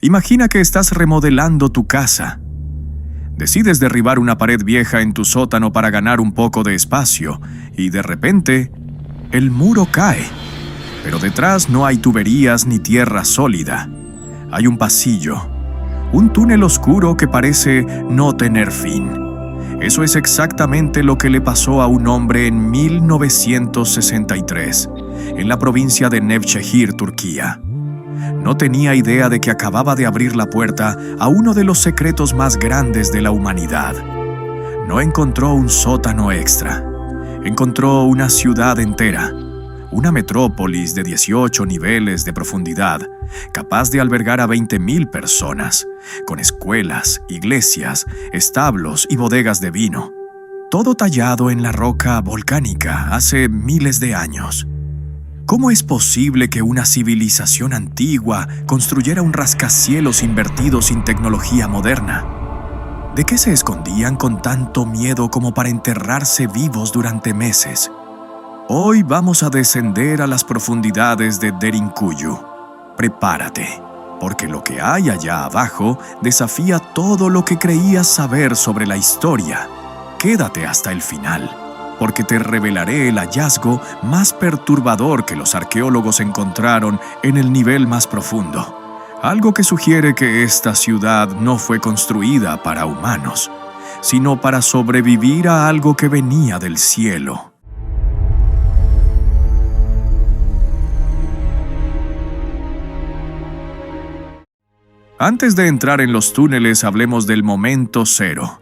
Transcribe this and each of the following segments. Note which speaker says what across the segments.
Speaker 1: Imagina que estás remodelando tu casa. Decides derribar una pared vieja en tu sótano para ganar un poco de espacio y de repente, el muro cae. Pero detrás no hay tuberías ni tierra sólida. Hay un pasillo, un túnel oscuro que parece no tener fin. Eso es exactamente lo que le pasó a un hombre en 1963, en la provincia de Nevşehir, Turquía. No tenía idea de que acababa de abrir la puerta a uno de los secretos más grandes de la humanidad. No encontró un sótano extra. Encontró una ciudad entera. Una metrópolis de 18 niveles de profundidad, capaz de albergar a 20,000 personas, con escuelas, iglesias, establos y bodegas de vino. Todo tallado en la roca volcánica hace miles de años. ¿Cómo es posible que una civilización antigua construyera un rascacielos invertido sin tecnología moderna? ¿De qué se escondían con tanto miedo como para enterrarse vivos durante meses? Hoy vamos a descender a las profundidades de Derinkuyu. Prepárate, porque lo que hay allá abajo desafía todo lo que creías saber sobre la historia. Quédate hasta el final, porque te revelaré el hallazgo más perturbador que los arqueólogos encontraron en el nivel más profundo. Algo que sugiere que esta ciudad no fue construida para humanos, sino para sobrevivir a algo que venía del cielo. Antes de entrar en los túneles, hablemos del momento cero.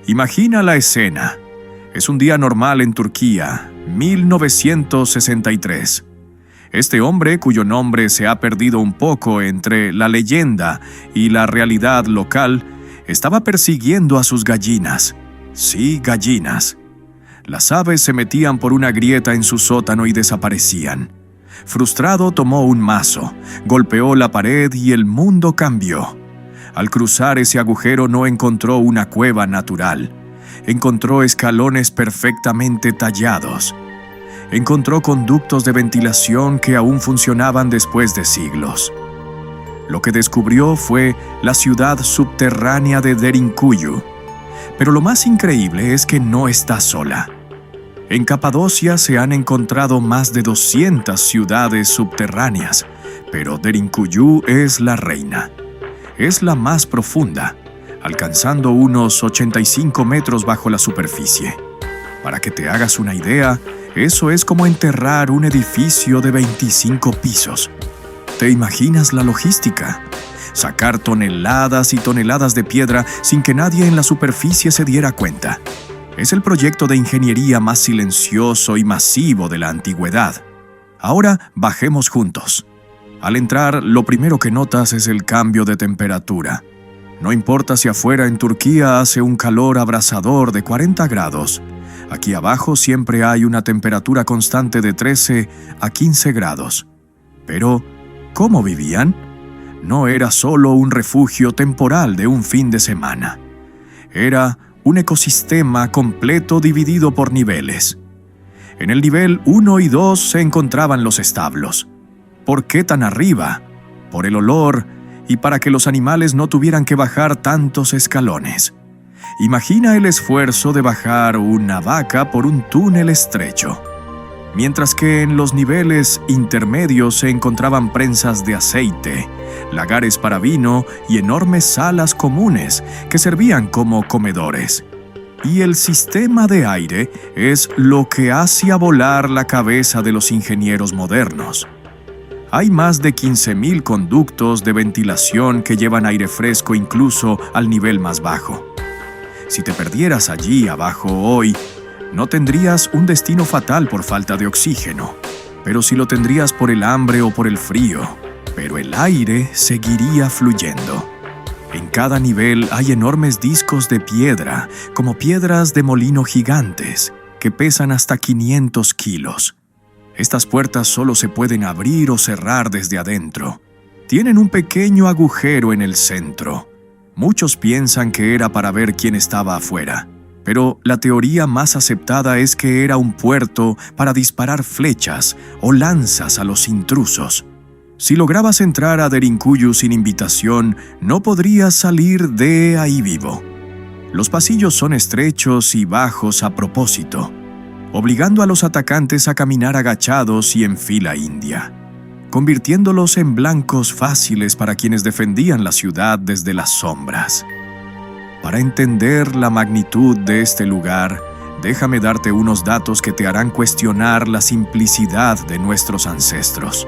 Speaker 1: Imagina la escena. Es un día normal en Turquía, 1963. Este hombre, cuyo nombre se ha perdido un poco entre la leyenda y la realidad local, estaba persiguiendo a sus gallinas. Sí, gallinas. Las aves se metían por una grieta en su sótano y desaparecían. Frustrado, tomó un mazo, golpeó la pared y el mundo cambió. Al cruzar ese agujero no encontró una cueva natural. Encontró escalones perfectamente tallados. Encontró conductos de ventilación que aún funcionaban después de siglos. Lo que descubrió fue la ciudad subterránea de Derinkuyu. Pero lo más increíble es que no está sola. En Capadocia se han encontrado más de 200 ciudades subterráneas, pero Derinkuyu es la reina. Es la más profunda, alcanzando unos 85 metros bajo la superficie. Para que te hagas una idea, eso es como enterrar un edificio de 25 pisos. ¿Te imaginas la logística? Sacar toneladas y toneladas de piedra sin que nadie en la superficie se diera cuenta. Es el proyecto de ingeniería más silencioso y masivo de la antigüedad. Ahora bajemos juntos. Al entrar, lo primero que notas es el cambio de temperatura. No importa si afuera en Turquía hace un calor abrasador de 40 grados. Aquí abajo siempre hay una temperatura constante de 13 a 15 grados. Pero, ¿cómo vivían? No era solo un refugio temporal de un fin de semana. Era un ecosistema completo dividido por niveles. En el nivel 1 y 2 se encontraban los establos. ¿Por qué tan arriba? Por el olor y para que los animales no tuvieran que bajar tantos escalones. Imagina el esfuerzo de bajar una vaca por un túnel estrecho. Mientras que en los niveles intermedios se encontraban prensas de aceite, lagares para vino y enormes salas comunes que servían como comedores. Y el sistema de aire es lo que hacía volar la cabeza de los ingenieros modernos. Hay más de 15,000 conductos de ventilación que llevan aire fresco incluso al nivel más bajo. Si te perdieras allí abajo hoy, no tendrías un destino fatal por falta de oxígeno, pero sí lo tendrías por el hambre o por el frío. Pero el aire seguiría fluyendo. En cada nivel hay enormes discos de piedra, como piedras de molino gigantes, que pesan hasta 500 kilos. Estas puertas solo se pueden abrir o cerrar desde adentro. Tienen un pequeño agujero en el centro. Muchos piensan que era para ver quién estaba afuera, pero la teoría más aceptada es que era un puerto para disparar flechas o lanzas a los intrusos. Si lograbas entrar a Derinkuyu sin invitación, no podrías salir de ahí vivo. Los pasillos son estrechos y bajos a propósito, obligando a los atacantes a caminar agachados y en fila india, convirtiéndolos en blancos fáciles para quienes defendían la ciudad desde las sombras. Para entender la magnitud de este lugar, déjame darte unos datos que te harán cuestionar la simplicidad de nuestros ancestros.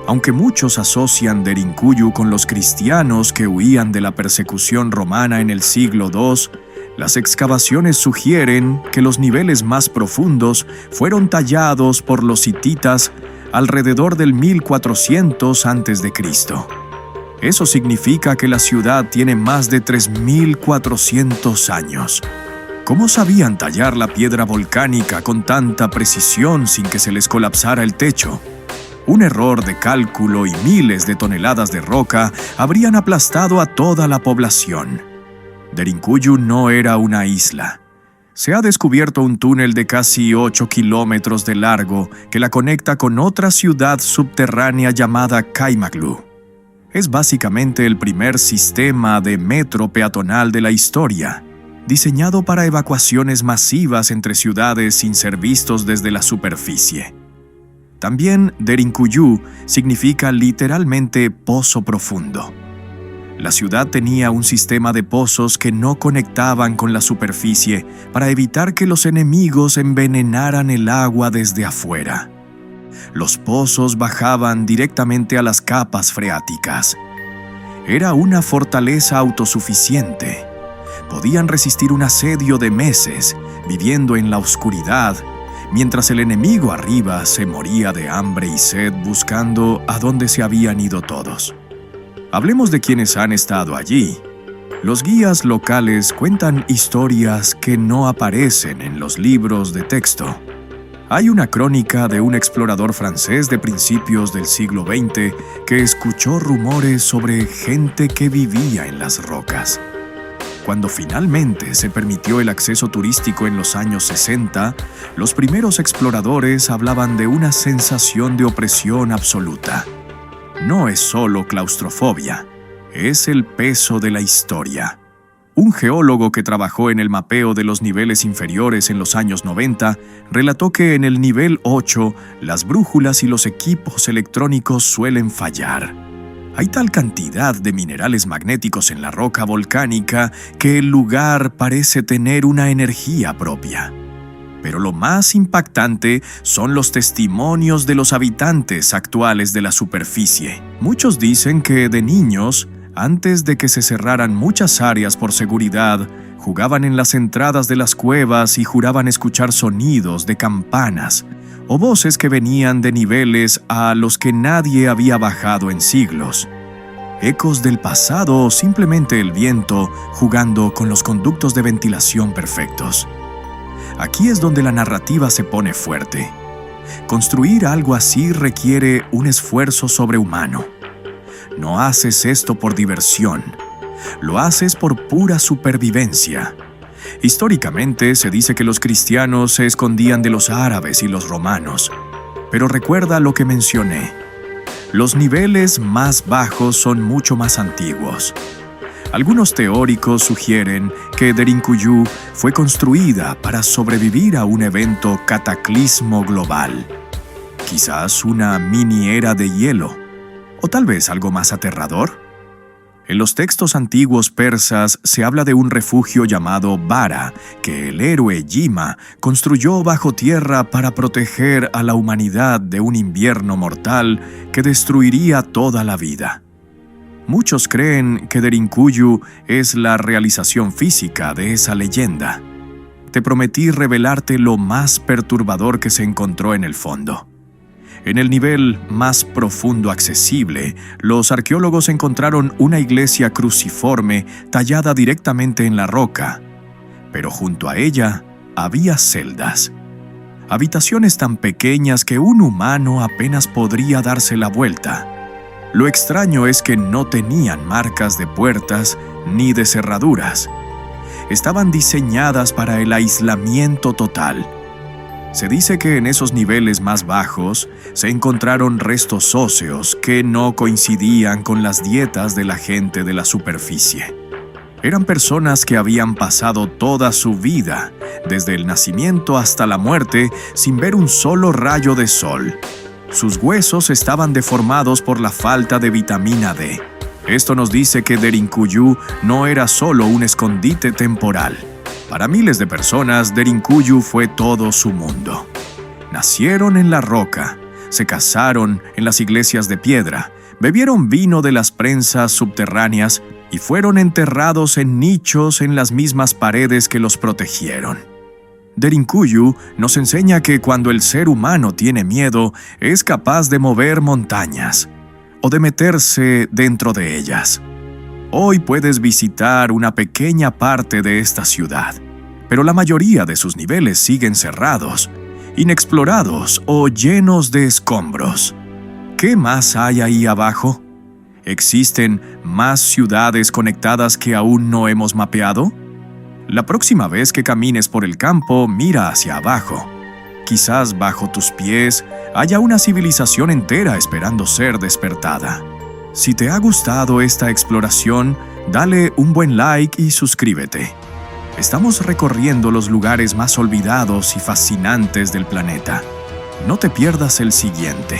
Speaker 1: Aunque muchos asocian Derinkuyu con los cristianos que huían de la persecución romana en el siglo II, las excavaciones sugieren que los niveles más profundos fueron tallados por los hititas alrededor del 1400 a.C. Eso significa que la ciudad tiene más de 3400 años. ¿Cómo sabían tallar la piedra volcánica con tanta precisión sin que se les colapsara el techo? Un error de cálculo y miles de toneladas de roca habrían aplastado a toda la población. Derinkuyu no era una isla. Se ha descubierto un túnel de casi 8 kilómetros de largo que la conecta con otra ciudad subterránea llamada Kaimaglu. Es básicamente el primer sistema de metro peatonal de la historia, diseñado para evacuaciones masivas entre ciudades sin ser vistos desde la superficie. También Derinkuyu significa literalmente pozo profundo. La ciudad tenía un sistema de pozos que no conectaban con la superficie para evitar que los enemigos envenenaran el agua desde afuera. Los pozos bajaban directamente a las capas freáticas. Era una fortaleza autosuficiente. Podían resistir un asedio de meses, viviendo en la oscuridad, mientras el enemigo arriba se moría de hambre y sed buscando a dónde se habían ido todos. Hablemos de quienes han estado allí. Los guías locales cuentan historias que no aparecen en los libros de texto. Hay una crónica de un explorador francés de principios del siglo XX que escuchó rumores sobre gente que vivía en las rocas. Cuando finalmente se permitió el acceso turístico en los años 60, los primeros exploradores hablaban de una sensación de opresión absoluta. No es solo claustrofobia, es el peso de la historia. Un geólogo que trabajó en el mapeo de los niveles inferiores en los años 90 relató que en el nivel 8 las brújulas y los equipos electrónicos suelen fallar. Hay tal cantidad de minerales magnéticos en la roca volcánica que el lugar parece tener una energía propia. Pero lo más impactante son los testimonios de los habitantes actuales de la superficie. Muchos dicen que de niños, antes de que se cerraran muchas áreas por seguridad, jugaban en las entradas de las cuevas y juraban escuchar sonidos de campanas o voces que venían de niveles a los que nadie había bajado en siglos. Ecos del pasado o simplemente el viento jugando con los conductos de ventilación perfectos. Aquí es donde la narrativa se pone fuerte. Construir algo así requiere un esfuerzo sobrehumano. No haces esto por diversión, lo haces por pura supervivencia. Históricamente se dice que los cristianos se escondían de los árabes y los romanos, pero recuerda lo que mencioné. Los niveles más bajos son mucho más antiguos. Algunos teóricos sugieren que Derinkuyu fue construida para sobrevivir a un evento cataclismo global. Quizás una mini era de hielo, o tal vez algo más aterrador. En los textos antiguos persas se habla de un refugio llamado Vara, que el héroe Yima construyó bajo tierra para proteger a la humanidad de un invierno mortal que destruiría toda la vida. Muchos creen que Derinkuyu es la realización física de esa leyenda. Te prometí revelarte lo más perturbador que se encontró en el fondo. En el nivel más profundo accesible, los arqueólogos encontraron una iglesia cruciforme tallada directamente en la roca, pero junto a ella había celdas. Habitaciones tan pequeñas que un humano apenas podría darse la vuelta. Lo extraño es que no tenían marcas de puertas ni de cerraduras. Estaban diseñadas para el aislamiento total. Se dice que en esos niveles más bajos se encontraron restos óseos que no coincidían con las dietas de la gente de la superficie. Eran personas que habían pasado toda su vida, desde el nacimiento hasta la muerte, sin ver un solo rayo de sol. Sus huesos estaban deformados por la falta de vitamina D. Esto nos dice que Derinkuyu no era solo un escondite temporal. Para miles de personas, Derinkuyu fue todo su mundo. Nacieron en la roca, se casaron en las iglesias de piedra, bebieron vino de las prensas subterráneas y fueron enterrados en nichos en las mismas paredes que los protegieron. Derinkuyu nos enseña que cuando el ser humano tiene miedo, es capaz de mover montañas o de meterse dentro de ellas. Hoy puedes visitar una pequeña parte de esta ciudad, pero la mayoría de sus niveles siguen cerrados, inexplorados o llenos de escombros. ¿Qué más hay ahí abajo? ¿Existen más ciudades conectadas que aún no hemos mapeado? La próxima vez que camines por el campo, mira hacia abajo. Quizás bajo tus pies haya una civilización entera esperando ser despertada. Si te ha gustado esta exploración, dale un buen like y suscríbete. Estamos recorriendo los lugares más olvidados y fascinantes del planeta. No te pierdas el siguiente.